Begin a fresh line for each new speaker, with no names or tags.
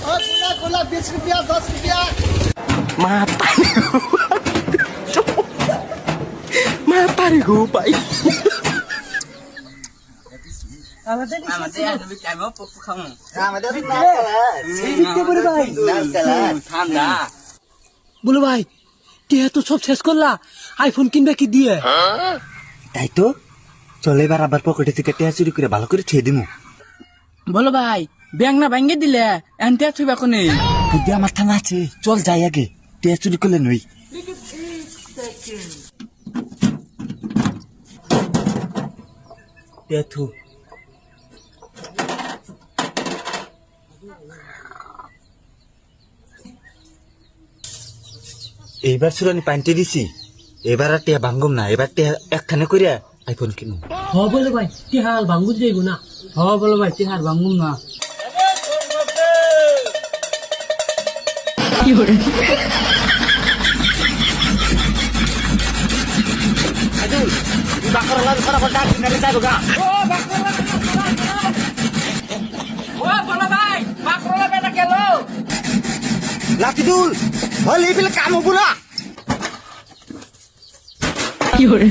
गोला 20 रुपया 10 रुपया
Mata nih gue pak.
আমাদের
ঠান্ডা বলো ভাই টিয়া তো সব শেষ করলা আইফোন কিনবে কি দিয়ে
তাই তো চলে এবার আবার পকেটে থেকে টিয়া চুরি করে ভালো করে ছেড়ে দিমু
বলো ভাই ব্যাংক না ভাঙ্গে দিলে এনতে থইবা কোনে
বুদ্ধি আমার থানা আছে চল যাই আগে টিয়া চুরি করলে নই টিয়া থু এইবার সুরানি পাইনতে দিছি এবার আর টিয়া ভাঙ্গম না এবার টিয়া একখানে করিয়া আইফোন কিনু
হ বলো ভাই টিহার ভাঙ্গুর যাইব না হ বলো ভাই টিহার ভাঙ্গুম না কি করে
লাতিদুল হলে এই কাম হবো না
কি করে